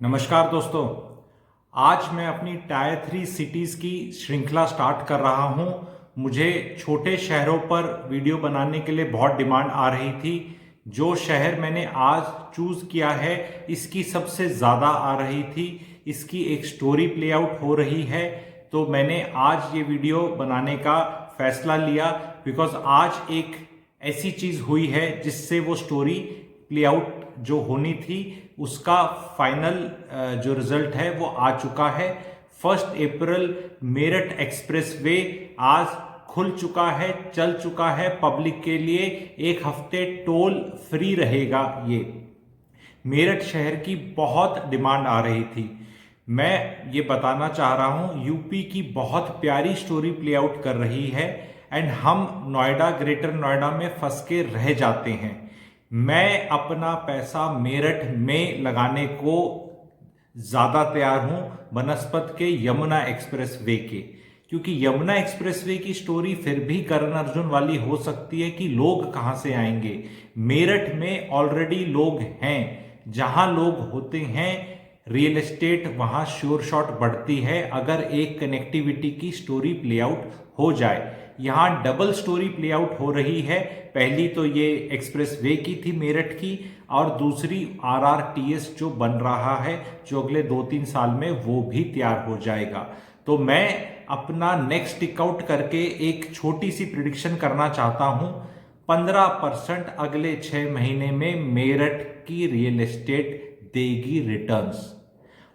नमस्कार दोस्तों। आज मैं अपनी टायर 3 सिटीज़ की श्रृंखला स्टार्ट कर रहा हूं। मुझे छोटे शहरों पर वीडियो बनाने के लिए बहुत डिमांड आ रही थी। जो शहर मैंने आज चूज़ किया है इसकी सबसे ज़्यादा आ रही थी। इसकी एक स्टोरी प्ले आउट हो रही है, तो मैंने आज ये वीडियो बनाने का फैसला लिया बिकॉज आज एक ऐसी चीज़ हुई है जिससे वो स्टोरी प्ले आउट जो होनी थी उसका फाइनल जो रिजल्ट है वो आ चुका है। 1 अप्रैल मेरठ एक्सप्रेस वे आज खुल चुका है, चल चुका है पब्लिक के लिए। 1 हफ्ते टोल फ्री रहेगा। ये मेरठ शहर की बहुत डिमांड आ रही थी। मैं ये बताना चाह रहा हूँ यूपी की बहुत प्यारी स्टोरी प्ले आउट कर रही है एंड हम नोएडा, ग्रेटर नोएडा में फंस के रह जाते हैं। मैं अपना पैसा मेरठ में लगाने को ज़्यादा तैयार हूं बनस्पत के यमुना एक्सप्रेस वे के, क्योंकि यमुना एक्सप्रेस वे की स्टोरी फिर भी करण अर्जुन वाली हो सकती है कि लोग कहां से आएंगे। मेरठ में ऑलरेडी लोग हैं, जहां लोग होते हैं रियल एस्टेट वहां श्योर शॉट बढ़ती है अगर एक कनेक्टिविटी की स्टोरी प्ले आउट हो जाए। यहां डबल स्टोरी प्ले आउट हो रही है। पहली तो ये एक्सप्रेस वे की थी मेरठ की, और दूसरी RRTS जो बन रहा है, जो अगले 2-3 साल में वो भी तैयार हो जाएगा। तो मैं अपना नेक्स्ट टिक आउट करके एक छोटी सी प्रिडिक्शन करना चाहता हूं। 15% अगले 6 महीने में मेरठ की रियल एस्टेट देगी रिटर्न्स,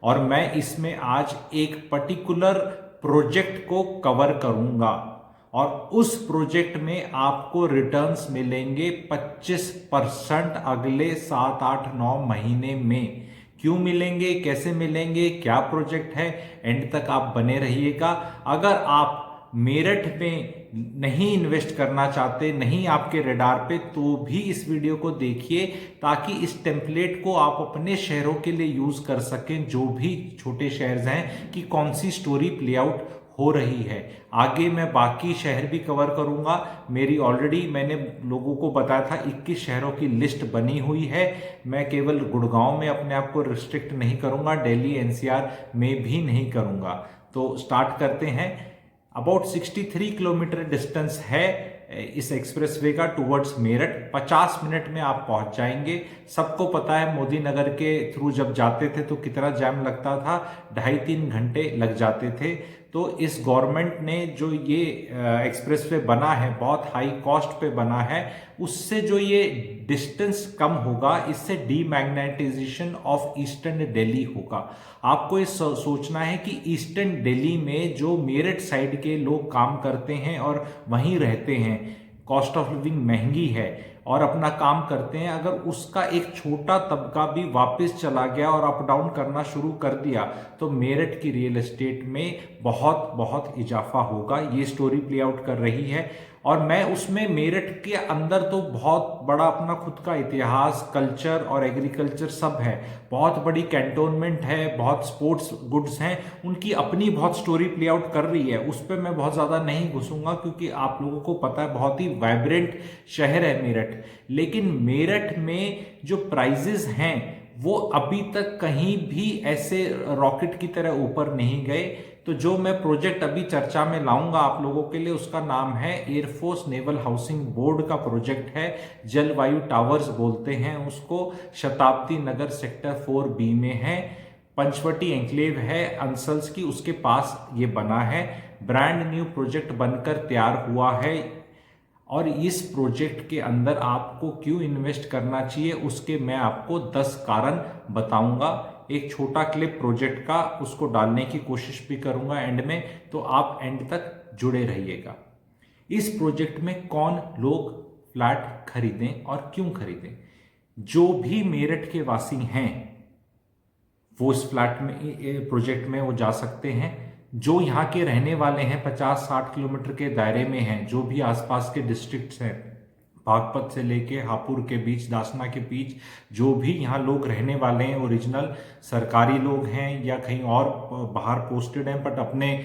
और मैं इसमें आज एक पर्टिकुलर प्रोजेक्ट को कवर करूंगा और उस प्रोजेक्ट में आपको रिटर्न्स मिलेंगे 25% अगले 7-8-9 महीने में। क्यों मिलेंगे, कैसे मिलेंगे, क्या प्रोजेक्ट है, एंड तक आप बने रहिएगा। अगर आप मेरठ में नहीं इन्वेस्ट करना चाहते, नहीं आपके रडार पे, तो भी इस वीडियो को देखिए ताकि इस टेम्पलेट को आप अपने शहरों के लिए यूज कर सकें, जो भी छोटे शहर हैं, कि कौन सी स्टोरी प्ले आउट हो रही है। आगे मैं बाकी शहर भी कवर करूंगा। मेरी ऑलरेडी मैंने लोगों को बताया था 21 शहरों की लिस्ट बनी हुई है। मैं केवल गुड़गांव में अपने आप को रिस्ट्रिक्ट नहीं करूंगा, दिल्ली NCR में भी नहीं करूंगा। तो स्टार्ट करते हैं। अबाउट 63 किलोमीटर डिस्टेंस है इस एक्सप्रेस वे का टूवर्ड्स मेरठ। 50 मिनट में आप पहुंच जाएंगे। सबको पता है मोदी नगर के थ्रू जब जाते थे तो कितना जाम लगता था, 2.5-3 घंटे लग जाते थे। तो इस गवर्नमेंट ने जो ये एक्सप्रेस वे बना है, बहुत हाई कॉस्ट पे बना है, उससे जो ये डिस्टेंस कम होगा, इससे डीमैग्नेटाइजेशन ऑफ ईस्टर्न दिल्ली होगा। आपको ये सोचना है कि ईस्टर्न दिल्ली में जो मेरठ साइड के लोग काम करते हैं और वहीं रहते हैं, कॉस्ट ऑफ लिविंग महंगी है और अपना काम करते हैं, अगर उसका एक छोटा तबका भी वापस चला गया और अप डाउन करना शुरू कर दिया तो मेरठ की रियल एस्टेट में बहुत बहुत इजाफा होगा। ये स्टोरी प्ले आउट कर रही है और मैं उसमें मेरठ के अंदर तो बहुत बड़ा अपना खुद का इतिहास, कल्चर और एग्रीकल्चर सब है। बहुत बड़ी कैंटोनमेंट है, बहुत स्पोर्ट्स गुड्स हैं, उनकी अपनी बहुत स्टोरी प्ले आउट कर रही है। उस पर मैं बहुत ज़्यादा नहीं घुसूंगा क्योंकि आप लोगों को पता है बहुत ही वाइब्रेंट शहर है मेरठ। लेकिन मेरठ में जो प्राइजेस हैं वो अभी तक कहीं भी ऐसे रॉकेट की तरह ऊपर नहीं गए। तो जो मैं प्रोजेक्ट अभी चर्चा में लाऊंगा आप लोगों के लिए, उसका नाम है एयरफोर्स नेवल हाउसिंग बोर्ड का प्रोजेक्ट है। जलवायु टावर्स बोलते हैं उसको। शताब्दी नगर सेक्टर 4B में है। पंचवटी एंक्लेव है अंसल्स की, उसके पास ये बना है। ब्रांड न्यू प्रोजेक्ट बनकर तैयार हुआ है और इस प्रोजेक्ट के अंदर आपको क्यों इन्वेस्ट करना चाहिए उसके मैं आपको 10 कारण बताऊंगा। एक छोटा क्लिप प्रोजेक्ट का उसको डालने की कोशिश भी करूंगा एंड में, तो आप एंड तक जुड़े रहिएगा। इस प्रोजेक्ट में कौन लोग फ्लैट खरीदें और क्यों खरीदें? जो भी मेरठ के वासी हैं वो इस फ्लैट में, प्रोजेक्ट में वो जा सकते हैं। जो यहाँ के रहने वाले हैं 50-60 किलोमीटर के दायरे में हैं, जो भी आसपास के डिस्ट्रिक्ट्स हैं, बागपत से लेके हापुड़ के बीच, दासना के बीच, जो भी यहाँ लोग रहने वाले हैं, ओरिजिनल सरकारी लोग हैं या कहीं और बाहर पोस्टेड हैं बट अपने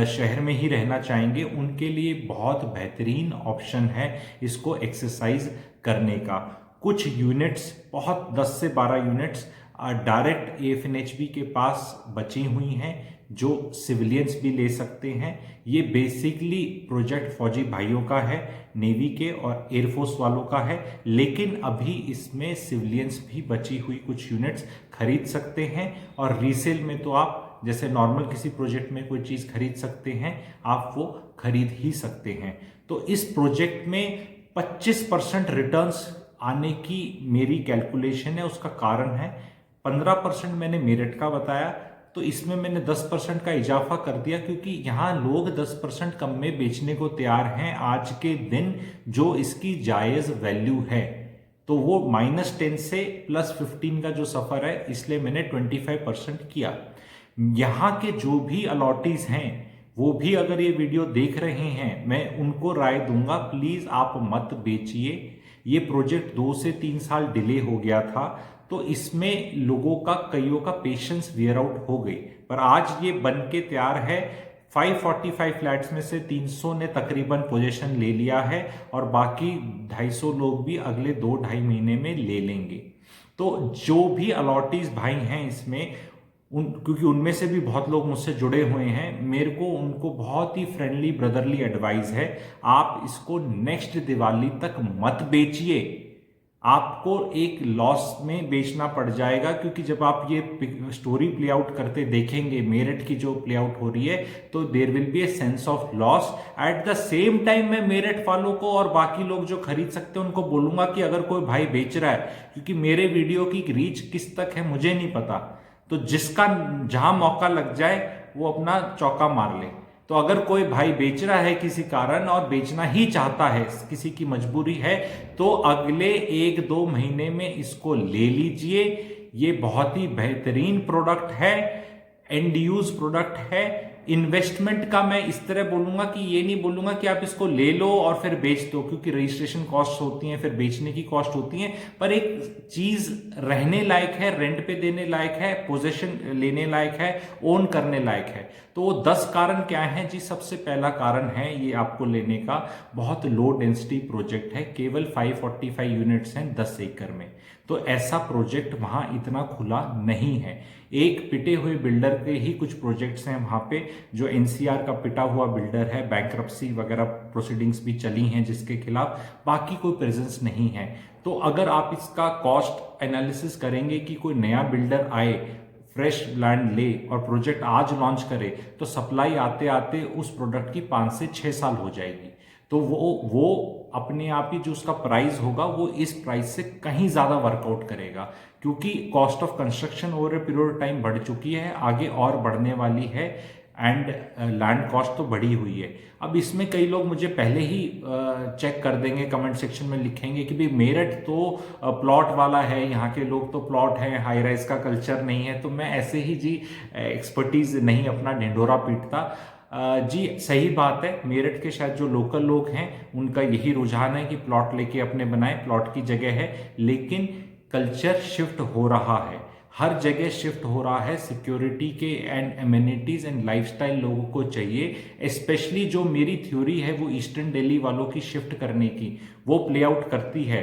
शहर में ही रहना चाहेंगे, उनके लिए बहुत बेहतरीन ऑप्शन है इसको एक्सरसाइज करने का। कुछ यूनिट्स, बहुत 10 से 12 यूनिट्स डायरेक्ट AFNHB के पास बची हुई हैं जो सिविलियंस भी ले सकते हैं। ये बेसिकली प्रोजेक्ट फौजी भाइयों का है, नेवी के और एयरफोर्स वालों का है, लेकिन अभी इसमें सिविलियंस भी बची हुई कुछ यूनिट्स खरीद सकते हैं। और रीसेल में तो आप जैसे नॉर्मल किसी प्रोजेक्ट में कोई चीज़ खरीद सकते हैं, आप वो खरीद ही सकते हैं। तो इस प्रोजेक्ट में 25% रिटर्न्स आने की मेरी कैलकुलेशन है। उसका कारण है 15% मैंने मेरिट का बताया, तो इसमें मैंने 10% का इजाफा कर दिया, क्योंकि यहाँ लोग 10% कम में बेचने को तैयार हैं आज के दिन, जो इसकी जायज़ वैल्यू है। तो वो -10 से +15 का जो सफ़र है, इसलिए मैंने 25% किया। यहाँ के जो भी अलॉटीज हैं, वो भी अगर ये वीडियो देख रहे हैं, मैं उनको राय दूंगा, प्लीज़ आप मत बेचिए। ये प्रोजेक्ट 2 से 3 साल डिले हो गया था, तो इसमें लोगों का, कईयों का पेशेंस वेयर आउट हो गई, पर आज ये बन के तैयार है। 545 फ्लैट्स में से 300 ने तकरीबन पोजीशन ले लिया है, और बाकी 250 लोग भी अगले 2-2.5 महीने में ले लेंगे। तो जो भी अलॉटीज भाई हैं इसमें, क्योंकि उनमें से भी बहुत लोग मुझसे जुड़े हुए हैं, मेरे को उनको बहुत ही फ्रेंडली ब्रदरली एडवाइस है, आप इसको नेक्स्ट दिवाली तक मत बेचिए। आपको एक लॉस में बेचना पड़ जाएगा, क्योंकि जब आप ये स्टोरी प्ले आउट करते देखेंगे, मेरिट की जो प्ले आउट हो रही है, तो there will be a sense of loss. At the same time मैं मेरिट वालों को और बाकी लोग जो खरीद सकते हैं उनको बोलूंगा कि अगर कोई भाई बेच रहा है, क्योंकि मेरे वीडियो की रीच किस तक है मुझे नहीं पता, तो जिसका जहां मौका लग जाए वो अपना चौका मार ले। तो अगर कोई भाई बेच रहा है किसी कारण और बेचना ही चाहता है, किसी की मजबूरी है, तो अगले 1-2 महीने में इसको ले लीजिए। ये बहुत ही बेहतरीन प्रोडक्ट है, एंड यूज प्रोडक्ट है। इन्वेस्टमेंट का मैं इस तरह बोलूंगा कि ये नहीं बोलूंगा कि आप इसको ले लो और फिर बेच दो, क्योंकि रजिस्ट्रेशन कॉस्ट होती हैं, फिर बेचने की कॉस्ट होती है, पर एक चीज रहने लायक है, रेंट पे देने लायक है, पोजेशन लेने लायक है, ओन करने लायक है। तो वो 10 कारण क्या है जी? सबसे पहला कारण है ये आपको लेने का, बहुत लो डेंसिटी प्रोजेक्ट है, केवल 545 यूनिट्स हैं 10 एकड़ में। तो ऐसा प्रोजेक्ट वहां इतना खुला नहीं है। एक पिटे हुए बिल्डर के ही कुछ प्रोजेक्ट्स हैं वहां पे, जो NCR का पिटा हुआ बिल्डर है, बैंक्रप्सी वगैरह प्रोसीडिंग्स भी चली हैं जिसके खिलाफ, बाकी कोई प्रेजेंस नहीं है। तो अगर आप इसका कॉस्ट एनालिसिस करेंगे कि कोई नया बिल्डर आए, फ्रेश लैंड ले और प्रोजेक्ट आज लॉन्च करे, तो सप्लाई आते आते उस प्रोडक्ट की 5 से 6 साल हो जाएगी। तो वो अपने आप ही जो उसका प्राइस होगा वो इस प्राइस से कहीं ज़्यादा वर्कआउट करेगा, क्योंकि cost of construction over a period of time बढ़ चुकी है, आगे और बढ़ने वाली है, एंड लैंड कॉस्ट तो बढ़ी हुई है। अब इसमें कई लोग मुझे पहले ही चेक कर देंगे, कमेंट सेक्शन में लिखेंगे कि भाई मेरठ तो प्लॉट वाला है, यहाँ के लोग तो प्लॉट हैं, हाई राइज का कल्चर नहीं है। तो मैं ऐसे ही जी एक्सपर्टीज नहीं अपना ढिंढोरा पीटता। जी सही बात है, मेरठ के शायद जो लोकल लोग हैं उनका यही रुझान है कि प्लॉट लेके अपने बनाए, प्लॉट की जगह है, लेकिन कल्चर शिफ्ट हो रहा है, हर जगह शिफ्ट हो रहा है। सिक्योरिटी के एंड एमिनिटीज एंड लाइफस्टाइल लोगों को चाहिए। स्पेशली जो मेरी थ्योरी है वो ईस्टर्न दिल्ली वालों की शिफ्ट करने की, वो प्ले आउट करती है,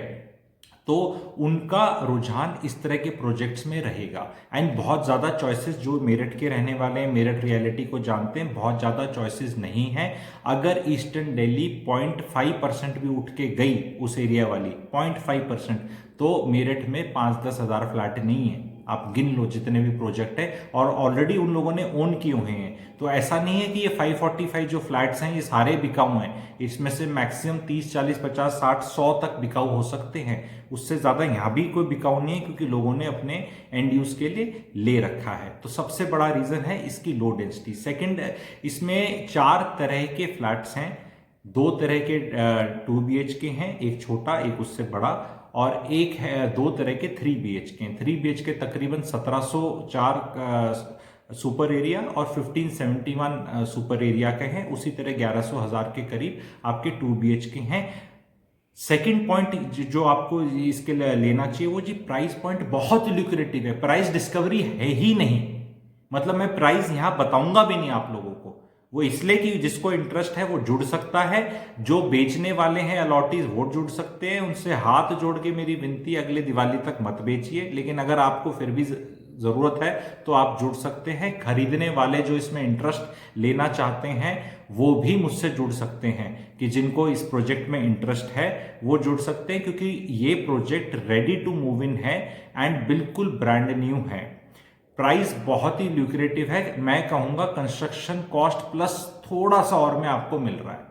तो उनका रुझान इस तरह के प्रोजेक्ट्स में रहेगा। एंड बहुत ज़्यादा चॉइसेस जो मेरठ के रहने वाले हैं, मेरठ रियलिटी को जानते हैं, बहुत ज़्यादा चॉइसेस नहीं है। अगर ईस्टर्न दिल्ली 0.5% भी उठ के गई उस एरिया वाली 0.5%, तो मेरठ में 5-10 हज़ार फ्लैट नहीं है। आप गिन लो जितने भी प्रोजेक्ट है, और ऑलरेडी उन लोगों ने ओन किए हुए हैं। तो ऐसा नहीं है कि ये 545 जो फ्लैट्स हैं ये सारे बिकाऊ हैं, इसमें से मैक्सिमम 30, 40, 50, 60, 100 तक बिकाऊ हो सकते हैं। उससे ज़्यादा यहाँ भी कोई बिकाऊ नहीं है, क्योंकि लोगों ने अपने एंड यूज के लिए ले रखा है। तो सबसे बड़ा रीज़न है इसकी लो डेंसिटी। सेकेंड, इसमें 4 तरह के फ्लैट्स हैं, 2 तरह के 2 BHK हैं, एक छोटा एक उससे बड़ा, और एक है 2 तरह के 3 BHK हैं। 3 BHK तकरीबन 1704 सुपर एरिया और 1571 सुपर एरिया के हैं, उसी तरह 1100 के करीब आपके 2 BHK हैं। सेकंड पॉइंट जो आपको इसके लिए लेना चाहिए वो जी प्राइस पॉइंट बहुत ल्यूक्रेटिव है, प्राइस डिस्कवरी है ही नहीं। मतलब मैं प्राइस यहां बताऊंगा भी नहीं आप लोगों को, वो इसलिए कि जिसको इंटरेस्ट है वो जुड़ सकता है, जो बेचने वाले हैं अलॉटीज वो जुड़ सकते हैं। उनसे हाथ जोड़ के मेरी विनती, अगले दिवाली तक मत बेचिए, लेकिन अगर आपको फिर भी जरूरत है तो आप जुड़ सकते हैं। खरीदने वाले जो इसमें इंटरेस्ट लेना चाहते हैं वो भी मुझसे जुड़ सकते हैं, कि जिनको इस प्रोजेक्ट में इंटरेस्ट है वो जुड़ सकते हैं, क्योंकि ये project ready to move in है एंड बिल्कुल ब्रांड न्यू है। प्राइस बहुत ही ल्यूक्रेटिव है, मैं कहूंगा कंस्ट्रक्शन कॉस्ट प्लस थोड़ा सा और में आपको मिल रहा है।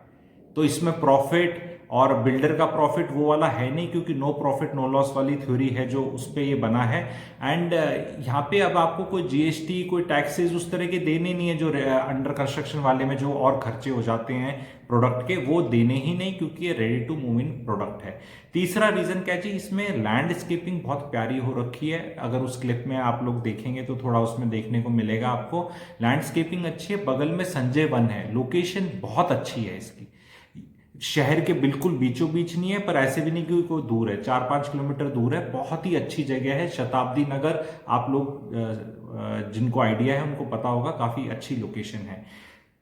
तो इसमें प्रॉफिट और बिल्डर का प्रॉफिट वो वाला है नहीं, क्योंकि नो प्रॉफिट नो लॉस वाली थ्योरी है जो उस पे ये बना है। एंड यहाँ पे अब आपको कोई जीएसटी कोई टैक्सेस उस तरह के देने नहीं है, जो अंडर कंस्ट्रक्शन वाले में जो और खर्चे हो जाते हैं प्रोडक्ट के, वो देने ही नहीं, क्योंकि ये ready to move in product है। तीसरा रीजन क्या जी, इसमें लैंडस्केपिंग बहुत प्यारी हो रखी है। अगर उस क्लिप में आप लोग देखेंगे तो थोड़ा उसमें देखने को मिलेगा आपको, लैंडस्केपिंग अच्छी है। बगल में संजय वन है, लोकेशन बहुत अच्छी है इसकी, शहर के बिल्कुल बीचों बीच नहीं है, पर ऐसे भी नहीं कि कोई दूर है, 4-5 किलोमीटर दूर है। बहुत ही अच्छी जगह है, शताब्दी नगर, आप लोग जिनको आइडिया है उनको पता होगा, काफी अच्छी लोकेशन है।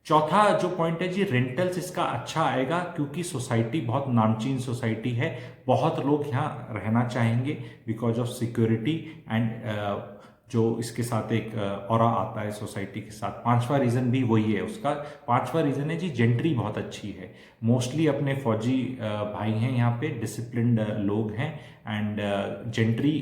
चौथा जो पॉइंट है जी, रेंटल्स इसका अच्छा आएगा, क्योंकि सोसाइटी बहुत नामचीन सोसाइटी है, बहुत लोग यहाँ रहना चाहेंगे बिकॉज ऑफ सिक्योरिटी एंड जो इसके साथ एक ऑरा आता है सोसाइटी के साथ। पांचवा रीजन भी वही है उसका। पांचवा रीजन है जी, जेंट्री बहुत अच्छी है, मोस्टली अपने फौजी भाई हैं यहाँ पे, डिसिप्लिन्ड लोग हैं। एंड जेंट्री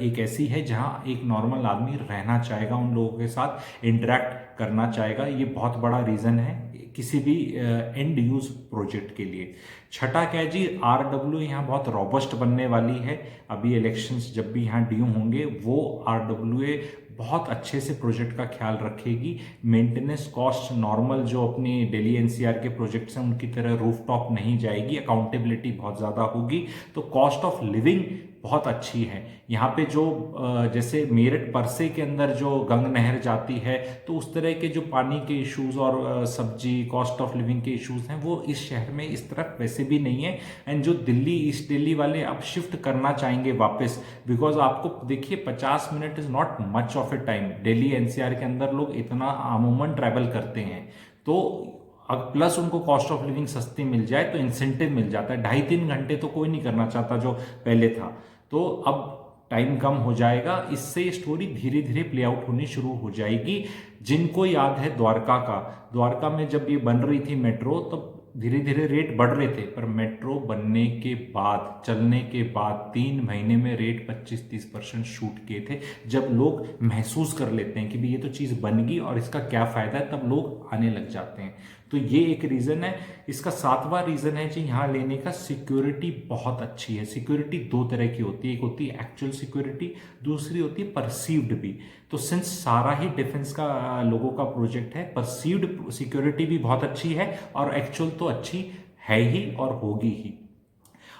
एक ऐसी है जहाँ एक नॉर्मल आदमी रहना चाहेगा, उन लोगों के साथ इंटरेक्ट करना चाहेगा। ये बहुत बड़ा रीजन है किसी भी एंड यूज प्रोजेक्ट के लिए। छठा क्या है जी, RW यहाँ बहुत रॉबस्ट बनने वाली है। अभी इलेक्शंस जब भी यहाँ ड्यू होंगे, वो RWA बहुत अच्छे से प्रोजेक्ट का ख्याल रखेगी। मेंटेनेंस कॉस्ट नॉर्मल जो अपनी दिल्ली एनसीआर के प्रोजेक्ट्स हैं उनकी तरह रूफटॉप नहीं जाएगी, अकाउंटेबिलिटी बहुत ज़्यादा होगी। तो कॉस्ट ऑफ लिविंग बहुत अच्छी है यहाँ पे। जो जैसे मेरठ परसे के अंदर जो गंग नहर जाती है, तो उस तरह के जो पानी के इश्यूज और सब्जी कॉस्ट ऑफ लिविंग के इश्यूज हैं वो इस शहर में इस तरफ वैसे भी नहीं है। एंड जो दिल्ली ईस्ट दिल्ली वाले अब शिफ्ट करना चाहेंगे वापस, बिकॉज आपको देखिए 50 minute is not much of A time. Delhi NCR के अंदर लोग इतना अमूमन ट्रैवल करते हैं, तो प्लस उनको कॉस्ट ऑफ लिविंग सस्ती मिल जाए तो इंसेंटिव मिल जाता है। 2.5-3 घंटे तो कोई नहीं करना चाहता जो पहले था, तो अब टाइम कम हो जाएगा। इससे स्टोरी धीरे धीरे प्ले आउट होनी शुरू हो जाएगी। जिनको याद है द्वारका का, द्वारका में जब ये बन रही थी मेट्रो, तब धीरे धीरे रेट बढ़ रहे थे, पर मेट्रो बनने के बाद, चलने के बाद 3 महीने में रेट 25-30% शूट किए थे। जब लोग महसूस कर लेते हैं कि भी ये तो चीज़ बन गई और इसका क्या फ़ायदा है, तब लोग आने लग जाते हैं। तो ये एक रीज़न है। इसका 7वां रीज़न है जी, यहाँ लेने का सिक्योरिटी बहुत अच्छी है। सिक्योरिटी 2 तरह की होती है, एक होती है एक्चुअल सिक्योरिटी, दूसरी होती है परसीव्ड भी। तो सिंस सारा ही डिफेंस का लोगों का प्रोजेक्ट है, परसीव्ड सिक्योरिटी भी बहुत अच्छी है और एक्चुअल तो अच्छी है ही और होगी ही।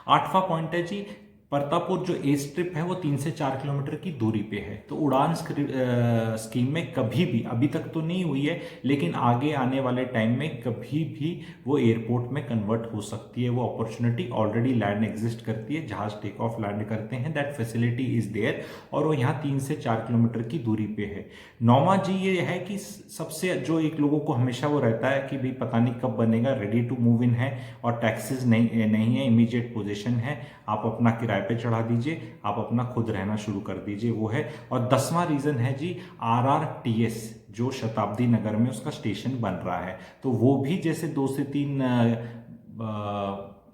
8वां पॉइंट है जी, परतापुर जो ए स्ट्रिप है वो 3 से 4 किलोमीटर की दूरी पे है। तो उड़ान स्कीम में कभी भी, अभी तक तो नहीं हुई है, लेकिन आगे आने वाले टाइम में कभी भी वो एयरपोर्ट में कन्वर्ट हो सकती है। वो अपॉर्चुनिटी ऑलरेडी लैंड एग्जिस्ट करती है, जहाज टेक ऑफ लैंड करते हैं, दैट फैसिलिटी इज देयर, और वो यहाँ 3 से 4 किलोमीटर की दूरी पे है। 9वां जी ये है कि सबसे जो एक लोगों को हमेशा वो रहता है कि भाई पता नहीं कब बनेगा, रेडी टू मूव इन है और टैक्सेस नहीं है, इमीडिएट पोजीशन है, आप अपना किराए पे चढ़ा दीजिए, आप अपना खुद रहना शुरू कर दीजिए, वो है। और 10वां रीजन है जी, RRTS जो शताब्दी नगर में उसका स्टेशन बन रहा है, तो वो भी जैसे 2 से 3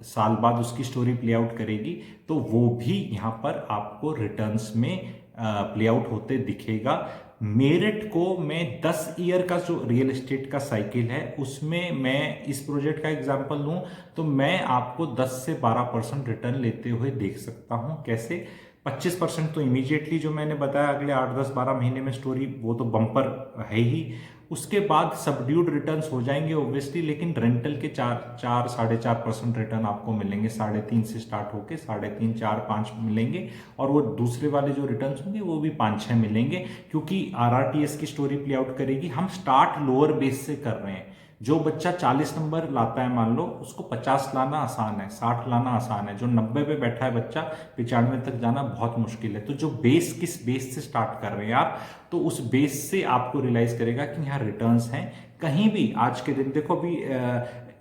साल बाद उसकी स्टोरी प्ले आउट करेगी, तो वो भी यहाँ पर आपको रिटर्न्स में प्ले आउट होते दिखेगा। मेरठ को मैं 10 ईयर का जो रियल एस्टेट का साइकिल है उसमें मैं इस प्रोजेक्ट का एग्जांपल लूं तो मैं आपको 10 से 12% रिटर्न लेते हुए देख सकता हूं। कैसे? 25% तो इमीडिएटली जो मैंने बताया अगले 8-10-12 महीने में स्टोरी, वो तो बम्पर है ही। उसके बाद सबड्यूड रिटर्न्स हो जाएंगे ऑब्वियसली, लेकिन रेंटल के 4-4.5% रिटर्न आपको मिलेंगे। 3.5 से स्टार्ट होके 3.5, 4, 5 मिलेंगे, और वो दूसरे वाले जो रिटर्न्स होंगे वो भी 5-6 मिलेंगे, क्योंकि RRTS की स्टोरी प्ले आउट करेगी। हम स्टार्ट लोअर बेस से कर रहे हैं। जो बच्चा 40 नंबर लाता है मान लो, उसको 50 लाना आसान है, 60 लाना आसान है। जो 90 पे बैठा है बच्चा, 95 तक जाना बहुत मुश्किल है। तो जो बेस, किस बेस से स्टार्ट कर रहे हैं आप, तो उस बेस से आपको रियलाइज करेगा कि यहाँ रिटर्न्स हैं, कहीं भी आज के दिन देखो अभी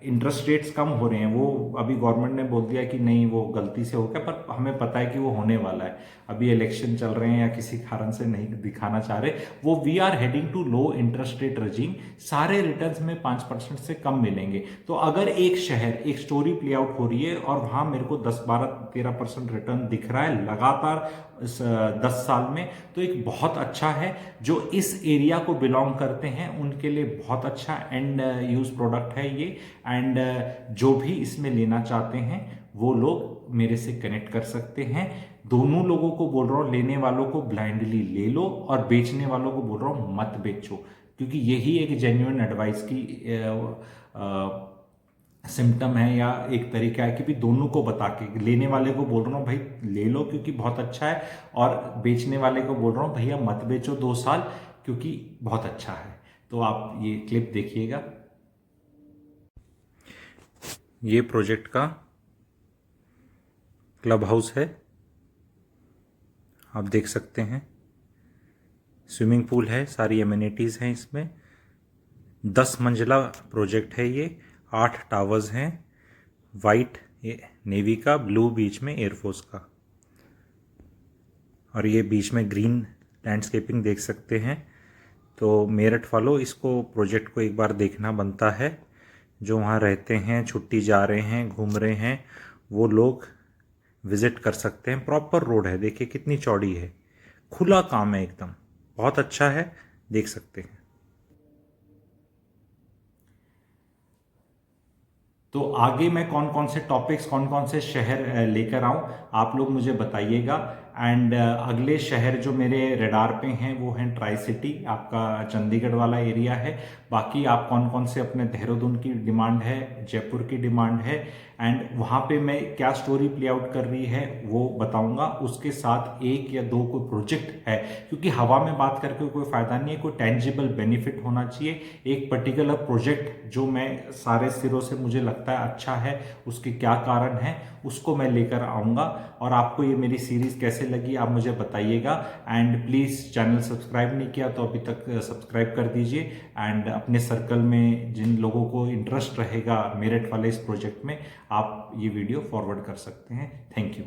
इंटरेस्ट रेट्स कम हो रहे हैं, वो अभी गवर्नमेंट ने बोल दिया कि नहीं वो गलती से हो गया, पर हमें पता है कि वो होने वाला है। अभी इलेक्शन चल रहे हैं या किसी कारण से नहीं दिखाना चाह रहे, वो we are heading to low interest rate regime. सारे रिटर्न्स में 5% से कम मिलेंगे। तो अगर एक शहर, एक स्टोरी प्ले आउट हो रही है और वहां मेरे को 10-12-13% रिटर्न दिख रहा है लगातार 10 साल में, तो एक बहुत अच्छा है। जो इस एरिया को बिलोंग करते हैं उनके लिए बहुत अच्छा एंड यूज प्रोडक्ट है ये। एंड जो भी इसमें लेना चाहते हैं वो लोग मेरे से कनेक्ट कर सकते हैं। दोनों लोगों को बोल रहा हूं, लेने वालों को ब्लाइंडली ले लो और बेचने वालों को बोल रहा हूं मत बेचो, क्योंकि यही एक जेन्युइन एडवाइस की सिम्टम है या एक तरीका है कि भी दोनों को बता के, लेने वाले को बोल रहा हूँ भाई ले लो क्योंकि बहुत अच्छा है, और बेचने वाले को बोल रहा हूँ भैया मत बेचो 2 साल क्योंकि बहुत अच्छा है। तो आप ये क्लिप देखिएगा। ये प्रोजेक्ट का क्लब हाउस है, आप देख सकते हैं। स्विमिंग पूल है, सारी एमिनिटीज़ हैं इसमें। 10 मंजिला प्रोजेक्ट है ये। 8 टावर्स हैं, वाइट नेवी का, ब्लू बीच में एयरफोर्स का, और ये बीच में ग्रीन लैंडस्केपिंग देख सकते हैं। तो मेरठ वालों, इसको प्रोजेक्ट को एक बार देखना बनता है। जो वहाँ रहते हैं, छुट्टी जा रहे हैं, घूम रहे हैं, वो लोग विजिट कर सकते हैं। प्रॉपर रोड है, देखिए कितनी चौड़ी है, खुला काम है एकदम, बहुत अच्छा है, देख सकते हैं। तो आगे मैं कौन कौन से टॉपिक्स, कौन कौन से शहर लेकर आऊं, आप लोग मुझे बताइएगा। एंड अगले शहर जो मेरे रडार पे हैं वो हैं ट्राई सिटी, आपका चंडीगढ़ वाला एरिया है। बाकी आप कौन कौन से अपने, देहरादून की डिमांड है, जयपुर की डिमांड है, एंड वहाँ पे मैं क्या स्टोरी प्ले आउट कर रही है वो बताऊंगा। उसके साथ 1 या 2 कोई प्रोजेक्ट है, क्योंकि हवा में बात करके कोई फायदा नहीं है, कोई टेंजिबल बेनिफिट होना चाहिए। एक पर्टिकुलर प्रोजेक्ट जो मैं सारे सिरों से मुझे लगता है अच्छा है, उसके क्या कारण है, उसको मैं लेकर आऊँगा। और आपको ये मेरी सीरीज़ कैसे लगी आप मुझे बताइएगा। एंड प्लीज़ चैनल सब्सक्राइब नहीं किया तो अभी तक सब्सक्राइब कर दीजिए। एंड अपने सर्कल में जिन लोगों को इंटरेस्ट रहेगा मेरठ वाले इस प्रोजेक्ट में, आप ये वीडियो फॉरवर्ड कर सकते हैं। Thank you.